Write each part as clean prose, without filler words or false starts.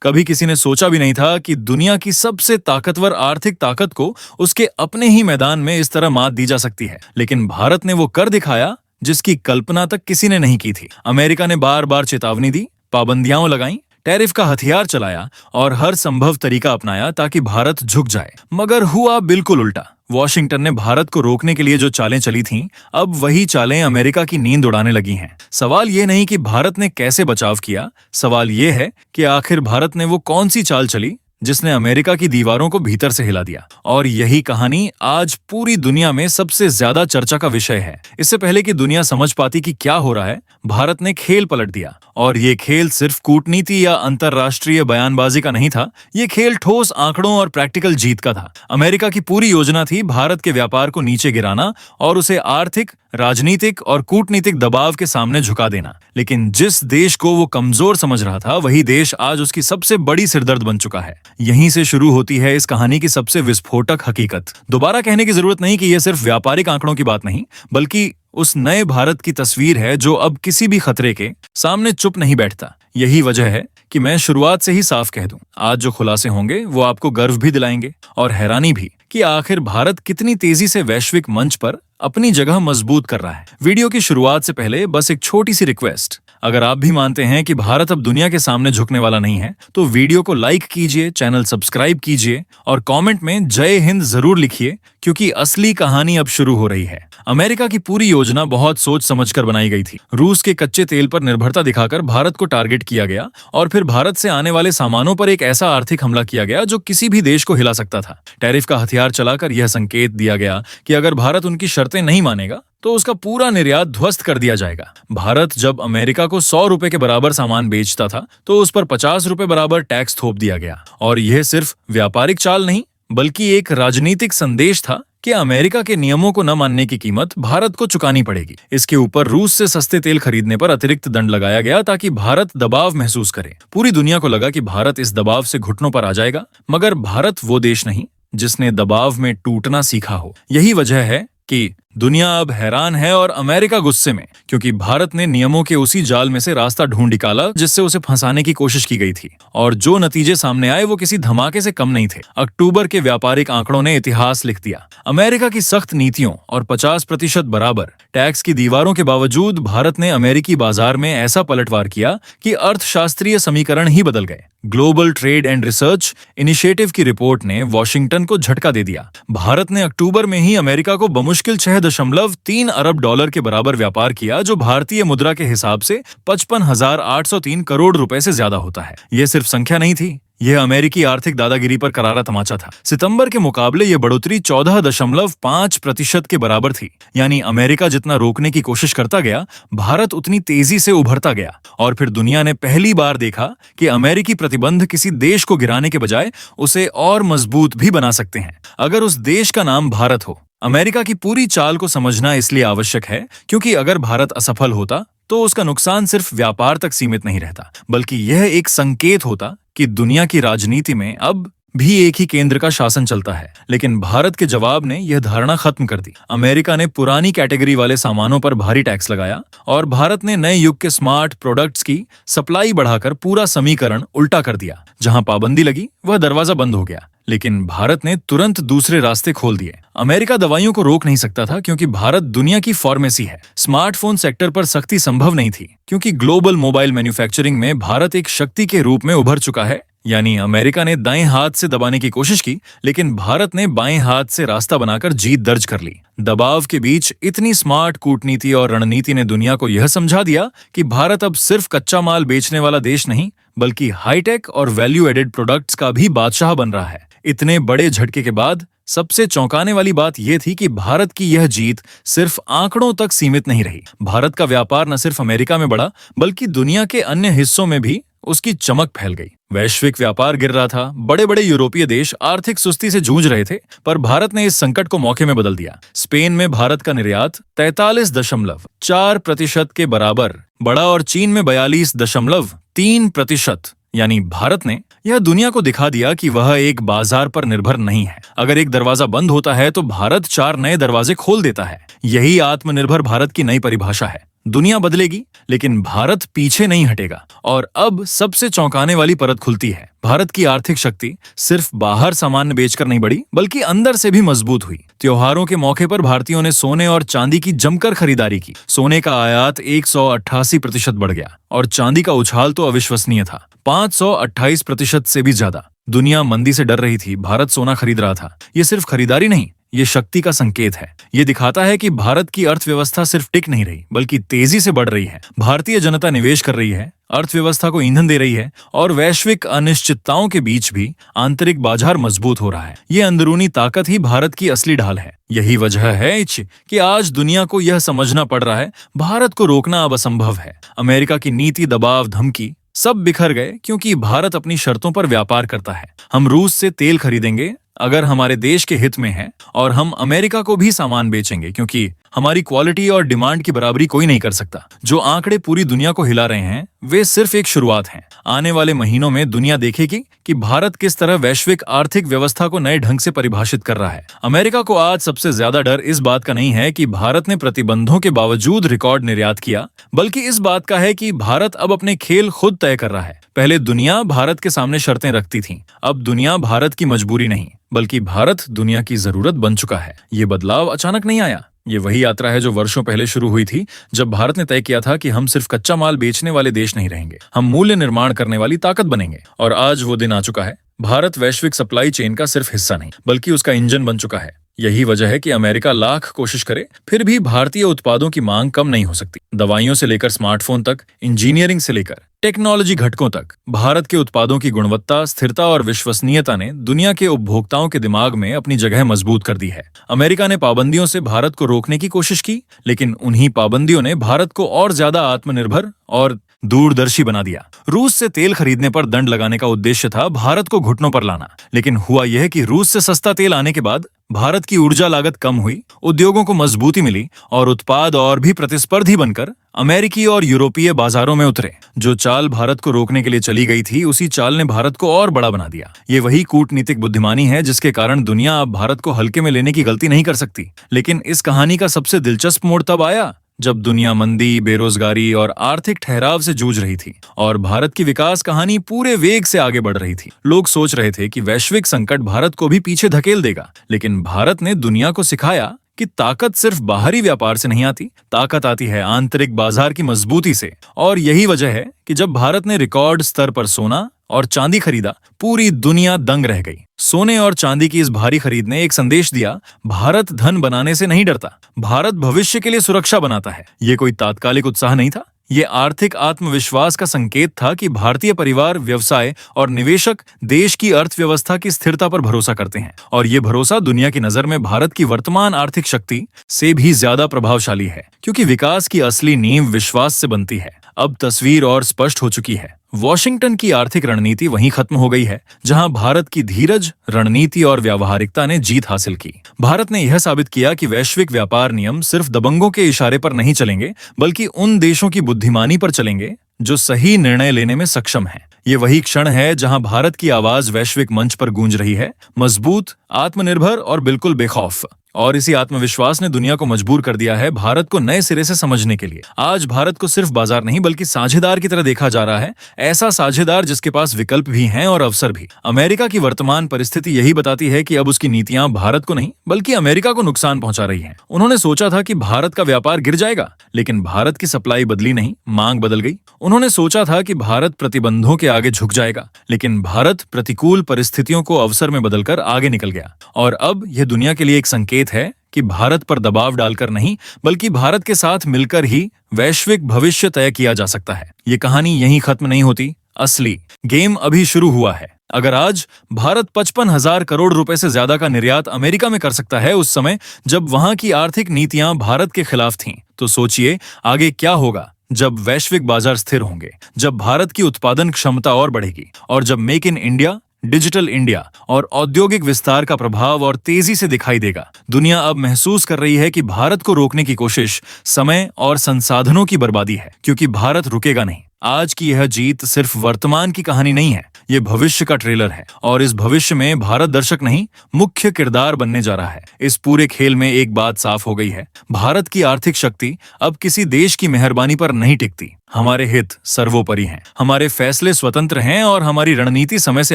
कभी किसी ने सोचा भी नहीं था कि दुनिया की सबसे ताकतवर आर्थिक ताकत को उसके अपने ही मैदान में इस तरह मात दी जा सकती है। लेकिन भारत ने वो कर दिखाया जिसकी कल्पना तक किसी ने नहीं की थी। अमेरिका ने बार बार चेतावनी दी, पाबंदियां लगाई, टैरिफ का हथियार चलाया और हर संभव तरीका अपनाया ताकि भारत झुक जाए। मगर हुआ बिल्कुल उल्टा। वॉशिंगटन ने भारत को रोकने के लिए जो चालें चली थीं, अब वही चालें अमेरिका की नींद उड़ाने लगी हैं। सवाल ये नहीं कि भारत ने कैसे बचाव किया, सवाल ये है कि आखिर भारत ने वो कौन सी चाल चली जिसने अमेरिका की दीवारों को भीतर से हिला दिया। और यही कहानी आज पूरी दुनिया में सबसे ज्यादा चर्चा का विषय है। इससे पहले कि दुनिया समझ पाती कि क्या हो रहा है, भारत ने खेल पलट दिया। और ये खेल सिर्फ कूटनीति या अंतरराष्ट्रीय बयानबाजी का नहीं था, ये खेल ठोस आंकड़ों और प्रैक्टिकल जीत का था। अमेरिका की पूरी योजना थी भारत के व्यापार को नीचे गिराना और उसे आर्थिक, राजनीतिक और कूटनीतिक दबाव के सामने झुका देना। लेकिन जिस देश को वो कमजोर समझ रहा था, वही देश आज उसकी सबसे बड़ी सिरदर्द बन चुका है। यहीं से शुरू होती है इस कहानी की सबसे विस्फोटक हकीकत। दोबारा कहने की जरूरत नहीं कि यह सिर्फ व्यापारिक आंकड़ों की बात नहीं, बल्कि उस नए भारत की तस्वीर है जो अब किसी भी खतरे के सामने चुप नहीं बैठता। यही वजह है कि मैं शुरुआत से ही साफ कह दूं, आज जो खुलासे होंगे वो आपको गर्व भी दिलाएंगे और हैरानी भी कि आखिर भारत कितनी तेजी से वैश्विक मंच पर अपनी जगह मजबूत कर रहा है। वीडियो की शुरुआत से पहले बस एक छोटी सी रिक्वेस्ट, अगर आप भी मानते हैं कि भारत अब दुनिया के सामने झुकने वाला नहीं है, तो वीडियो को लाइक कीजिए, चैनल सब्सक्राइब कीजिए और कमेंट में जय हिंद जरूर लिखिए, क्योंकि असली कहानी अब शुरू हो रही है। अमेरिका की पूरी योजना बहुत सोच समझकर बनाई गई थी। रूस के कच्चे तेल पर निर्भरता दिखाकर भारत को टारगेट किया गया और फिर भारत से आने वाले सामानों पर एक ऐसा आर्थिक हमला किया गया जो किसी भी देश को हिला सकता था। टैरिफ का हथियार चलाकर यह संकेत दिया गया कि अगर भारत उनकी शर्तें नहीं मानेगा तो उसका पूरा निर्यात ध्वस्त कर दिया जाएगा। भारत जब अमेरिका को 100 रुपए के बराबर सामान बेचता था तो उस पर 50 रुपए बराबर टैक्स थोप दिया गया। और यह सिर्फ व्यापारिक चाल नहीं, बल्कि एक राजनीतिक संदेश था कि अमेरिका के नियमों को न मानने की कीमत भारत को चुकानी पड़ेगी। इसके ऊपर रूस से सस्ते तेल खरीदने पर अतिरिक्त दंड लगाया गया ताकि भारत दबाव महसूस करे। पूरी दुनिया को लगा कि भारत इस दबाव से घुटनों पर आ जाएगा, मगर भारत वो देश नहीं जिसने दबाव में टूटना सीखा हो। यही वजह है कि दुनिया अब हैरान है और अमेरिका गुस्से में, क्योंकि भारत ने नियमों के उसी जाल में से रास्ता ढूंढ निकाला जिससे उसे फंसाने की कोशिश की गई थी। और जो नतीजे सामने आए वो किसी धमाके से कम नहीं थे। अक्टूबर के व्यापारिक आंकड़ों ने इतिहास लिख दिया। अमेरिका की सख्त नीतियों और 50% बराबर टैक्स की दीवारों के बावजूद भारत ने अमेरिकी बाजार में ऐसा पलटवार किया कि अर्थशास्त्रीय समीकरण ही बदल गए। Global trade and research initiative की रिपोर्ट ने वॉशिंगटन को झटका दे दिया। भारत ने अक्टूबर में ही अमेरिका को बमुश्किल 6.3 अरब डॉलर के बराबर व्यापार किया, जो भारतीय मुद्रा के हिसाब से 55,803 करोड़ रुपए से ज्यादा होता है। यह सिर्फ संख्या नहीं थी, यह अमेरिकी आर्थिक दादागिरी पर करारा तमाचा था। सितंबर के मुकाबले यह बढ़ोतरी 14.5% के बराबर थी। यानी अमेरिका जितना रोकने की कोशिश करता गया, भारत उतनी तेजी से उभरता गया। और फिर दुनिया ने पहली बार देखा कि अमेरिकी प्रतिबंध किसी देश को गिराने के बजाय उसे और मजबूत भी बना सकते हैं, अगर उस देश का नाम भारत हो। अमेरिका की पूरी चाल को समझना इसलिए आवश्यक है क्योंकि अगर भारत असफल होता तो उसका नुकसान सिर्फ व्यापार तक सीमित नहीं रहता, बल्कि यह एक संकेत होता कि दुनिया की राजनीति में अब भी एक ही केंद्र का शासन चलता है। लेकिन भारत के जवाब ने यह धारणा खत्म कर दी। अमेरिका ने पुरानी कैटेगरी वाले सामानों पर भारी टैक्स लगाया और भारत ने नए युग के स्मार्ट प्रोडक्ट्स की सप्लाई बढ़ाकर पूरा समीकरण उल्टा कर दिया। जहां पाबंदी लगी वह दरवाजा बंद हो गया, लेकिन भारत ने तुरंत दूसरे रास्ते खोल दिए। अमेरिका दवाइयों को रोक नहीं सकता था क्योंकि भारत दुनिया की फार्मेसी है। स्मार्टफोन सेक्टर पर सख्ती संभव नहीं थी क्योंकि ग्लोबल मोबाइल मैन्युफैक्चरिंग में भारत एक शक्ति के रूप में उभर चुका है। यानी अमेरिका ने दाएं हाथ से दबाने की कोशिश की, लेकिन भारत ने बाएं हाथ से रास्ता बनाकर जीत दर्ज कर ली। दबाव के बीच इतनी स्मार्ट कूटनीति और रणनीति ने दुनिया को यह समझा दिया कि भारत अब सिर्फ कच्चा माल बेचने वाला देश नहीं, बल्कि हाईटेक और वैल्यू एडेड प्रोडक्ट्स का भी बादशाह बन रहा है। इतने बड़े झटके के बाद सबसे चौंकाने वाली बात यह थी कि भारत की यह जीत सिर्फ आंकड़ों तक सीमित नहीं रही। भारत का व्यापार न सिर्फ अमेरिका में बढ़ा, बल्कि दुनिया के अन्य हिस्सों में भी उसकी चमक फैल गई। वैश्विक व्यापार गिर रहा था, बड़े बड़े यूरोपीय देश आर्थिक सुस्ती से जूझ रहे थे, पर भारत ने इस संकट को मौके में बदल दिया। स्पेन में भारत का निर्यात 43.4% के बराबर बढ़ा और चीन में 42.3%। यानी भारत ने यह दुनिया को दिखा दिया कि वह एक बाजार पर निर्भर नहीं है। अगर एक दरवाजा बंद होता है तो भारत 4 नए दरवाजे खोल देता है। यही आत्मनिर्भर भारत की नई परिभाषा है। दुनिया बदलेगी, लेकिन भारत पीछे नहीं हटेगा। और अब सबसे चौंकाने वाली परत खुलती है। भारत की आर्थिक शक्ति सिर्फ बाहर सामान बेचकर नहीं बढ़ी, बल्कि अंदर से भी मजबूत हुई। त्योहारों के मौके पर भारतीयों ने सोने और चांदी की जमकर खरीदारी की। सोने का आयात 188% बढ़ गया और चांदी का उछाल तो अविश्वसनीय था, 528% से भी ज्यादा। दुनिया मंदी से डर रही थी, भारत सोना खरीद रहा था। ये सिर्फ खरीदारी नहीं, ये शक्ति का संकेत है। ये दिखाता है कि भारत की अर्थव्यवस्था सिर्फ टिक नहीं रही, बल्कि तेजी से बढ़ रही है। भारतीय जनता निवेश कर रही है, अर्थव्यवस्था को ईंधन दे रही है और वैश्विक अनिश्चितताओं के बीच भी आंतरिक बाजार मजबूत हो रहा है। ये अंदरूनी ताकत ही भारत की असली ढाल है। यही वजह है कि आज दुनिया को यह समझना पड़ रहा है, भारत को रोकना अब असंभव है। अमेरिका की नीति, दबाव, धमकी सब बिखर गए, क्योंकि भारत अपनी शर्तों पर व्यापार करता है। हम रूस से तेल खरीदेंगे अगर हमारे देश के हित में है, और हम अमेरिका को भी सामान बेचेंगे क्योंकि हमारी क्वालिटी और डिमांड की बराबरी कोई नहीं कर सकता। जो आंकड़े पूरी दुनिया को हिला रहे हैं, वे सिर्फ एक शुरुआत हैं। आने वाले महीनों में दुनिया देखेगी कि भारत किस तरह वैश्विक आर्थिक व्यवस्था को नए ढंग से परिभाषित कर रहा है। अमेरिका को आज सबसे ज्यादा डर इस बात का नहीं है कि भारत ने प्रतिबंधों के बावजूद रिकॉर्ड निर्यात किया, बल्कि इस बात का है कि भारत अब अपने खेल खुद तय कर रहा है। पहले दुनिया भारत के सामने शर्तें रखती थी, अब दुनिया भारत की मजबूरी नहीं, बल्कि भारत दुनिया की जरूरत बन चुका है। ये बदलाव अचानक नहीं आया। ये वही यात्रा है जो वर्षों पहले शुरू हुई थी, जब भारत ने तय किया था कि हम सिर्फ कच्चा माल बेचने वाले देश नहीं रहेंगे, हम मूल्य निर्माण करने वाली ताकत बनेंगे। और आज वो दिन आ चुका है। भारत वैश्विक सप्लाई चेन का सिर्फ हिस्सा नहीं, बल्कि उसका इंजन बन चुका है। यही वजह है कि अमेरिका लाख कोशिश करे, फिर भी भारतीय उत्पादों की मांग कम नहीं हो सकती। दवाइयों से लेकर स्मार्टफोन तक, इंजीनियरिंग से लेकर टेक्नोलॉजी घटकों तक, भारत के उत्पादों की गुणवत्ता, स्थिरता और विश्वसनीयता ने दुनिया के उपभोक्ताओं के दिमाग में अपनी जगह मजबूत कर दी है। अमेरिका ने पाबंदियों से भारत को रोकने की कोशिश की, लेकिन उन्हीं पाबंदियों ने भारत को और ज्यादा आत्मनिर्भर और दूरदर्शी बना दिया। रूस से तेल खरीदने पर दंड लगाने का उद्देश्य था भारत को घुटनों पर लाना, लेकिन हुआ यह कि रूस से सस्ता तेल आने के बाद भारत की ऊर्जा लागत कम हुई, उद्योगों को मजबूती मिली और उत्पाद और भी प्रतिस्पर्धी बनकर अमेरिकी और यूरोपीय बाजारों में उतरे। जो चाल भारत को रोकने के लिए चली गई थी, उसी चाल ने भारत को और बड़ा बना दिया। ये वही कूटनीतिक बुद्धिमानी है जिसके कारण दुनिया अब भारत को हल्के में लेने की गलती नहीं कर सकती। लेकिन इस कहानी का सबसे दिलचस्प मोड़ तब आया जब दुनिया मंदी, बेरोजगारी और आर्थिक ठहराव से जूझ रही थी और भारत की विकास कहानी पूरे वेग से आगे बढ़ रही थी। लोग सोच रहे थे कि वैश्विक संकट भारत को भी पीछे धकेल देगा, लेकिन भारत ने दुनिया को सिखाया कि ताकत सिर्फ बाहरी व्यापार से नहीं आती, ताकत आती है आंतरिक बाजार की मजबूती से। और यही वजह है कि जब भारत ने रिकॉर्ड स्तर पर सोना और चांदी खरीदा, पूरी दुनिया दंग रह गई। सोने और चांदी की इस भारी खरीद ने एक संदेश दिया, भारत धन बनाने से नहीं डरता, भारत भविष्य के लिए सुरक्षा बनाता है। ये कोई तात्कालिक उत्साह नहीं था, ये आर्थिक आत्मविश्वास का संकेत था कि भारतीय परिवार, व्यवसाय और निवेशक देश की अर्थव्यवस्था की स्थिरता पर भरोसा करते हैं। और ये भरोसा दुनिया की नजर में भारत की वर्तमान आर्थिक शक्ति से भी ज्यादा प्रभावशाली है, क्योंकि विकास की असली नींव विश्वास से बनती है। अब तस्वीर और स्पष्ट हो चुकी है। वॉशिंगटन की आर्थिक रणनीति वहीं खत्म हो गई है जहां भारत की धीरज, रणनीति और व्यावहारिकता ने जीत हासिल की। भारत ने यह साबित किया कि वैश्विक व्यापार नियम सिर्फ दबंगों के इशारे पर नहीं चलेंगे, बल्कि उन देशों की बुद्धिमानी पर चलेंगे जो सही निर्णय लेने में सक्षम हैं। ये वही क्षण है जहां भारत की आवाज वैश्विक मंच पर गूंज रही है, मजबूत, आत्मनिर्भर और बिल्कुल बेखौफ। और इसी आत्मविश्वास ने दुनिया को मजबूर कर दिया है भारत को नए सिरे से समझने के लिए। आज भारत को सिर्फ बाजार नहीं, बल्कि साझेदार की तरह देखा जा रहा है, ऐसा साझेदार जिसके पास विकल्प भी हैं और अवसर भी। अमेरिका की वर्तमान परिस्थिति यही बताती है कि अब उसकी नीतियां भारत को नहीं, बल्कि अमेरिका को नुकसान पहुंचा रही हैं। उन्होंने सोचा था कि भारत का व्यापार गिर जाएगा, लेकिन भारत की सप्लाई बदली नहीं, मांग बदल गई। उन्होंने सोचा था कि भारत प्रतिबंधों के आगे झुक जाएगा, लेकिन भारत प्रतिकूल परिस्थितियों को अवसर में बदलकर आगे निकल गया। और अब यह दुनिया के लिए एक संकेत है कि भारत पर दबाव डालकर नहीं, बल्कि भारत के साथ मिलकर ही वैश्विक भविष्य तय किया जा सकता है। ये कहानी यहीं खत्म नहीं होती, असली गेम अभी शुरू हुआ है। अगर आज भारत 55,000 करोड़ रुपए से ज्यादा का निर्यात अमेरिका में कर सकता है उस समय जब वहां की आर्थिक नीतियां भारत के खिलाफ थीं, तो सोचिए आगे क्या होगा जब वैश्विक बाजार स्थिर होंगे, जब भारत की उत्पादन क्षमता और बढ़ेगी और जब make in India, digital India और औद्योगिक विस्तार का प्रभाव और तेजी से दिखाई देगा। दुनिया अब महसूस कर रही है कि भारत को रोकने की कोशिश समय और संसाधनों की बर्बादी है, क्योंकि भारत रुकेगा नहीं। आज की यह जीत सिर्फ वर्तमान की कहानी नहीं है, ये भविष्य का ट्रेलर है और इस भविष्य में भारत दर्शक नहीं, मुख्य किरदार बनने जा रहा है। इस पूरे खेल में एक बात साफ हो गई है, भारत की आर्थिक शक्ति अब किसी देश की मेहरबानी पर नहीं टिकती। हमारे हित सर्वोपरि हैं, हमारे फैसले स्वतंत्र हैं और हमारी रणनीति समय से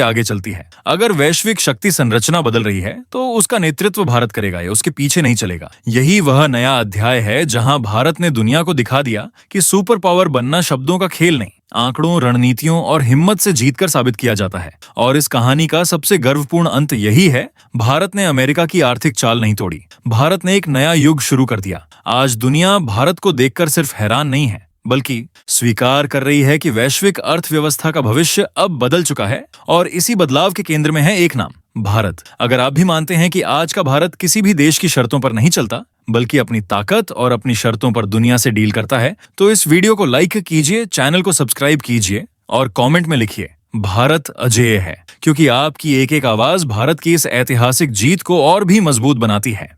आगे चलती है। अगर वैश्विक शक्ति संरचना बदल रही है तो उसका नेतृत्व भारत करेगा, या उसके पीछे नहीं चलेगा। यही वह नया अध्याय है जहां भारत ने दुनिया को दिखा दिया कि सुपर पावर बनना शब्दों का खेल नहीं, आंकड़ों, रणनीतियों और हिम्मत से जीतकर साबित किया जाता है। और इस कहानी का सबसे गर्वपूर्ण अंत यही है, भारत ने अमेरिका की आर्थिक चाल नहीं तोड़ी, भारत ने एक नया युग शुरू कर दिया। आज दुनिया भारत को देखकर सिर्फ हैरान नहीं है, बल्कि स्वीकार कर रही है कि वैश्विक अर्थव्यवस्था का भविष्य अब बदल चुका है और इसी बदलाव के केंद्र में है एक नाम, भारत। अगर आप भी मानते हैं कि आज का भारत किसी भी देश की शर्तों पर नहीं चलता, बल्कि अपनी ताकत और अपनी शर्तों पर दुनिया से डील करता है, तो इस वीडियो को लाइक कीजिए, चैनल को सब्सक्राइब कीजिए और कमेंट में लिखिए, भारत अजेय है, क्योंकि आपकी एक एक आवाज भारत की इस ऐतिहासिक जीत को और भी मजबूत बनाती है।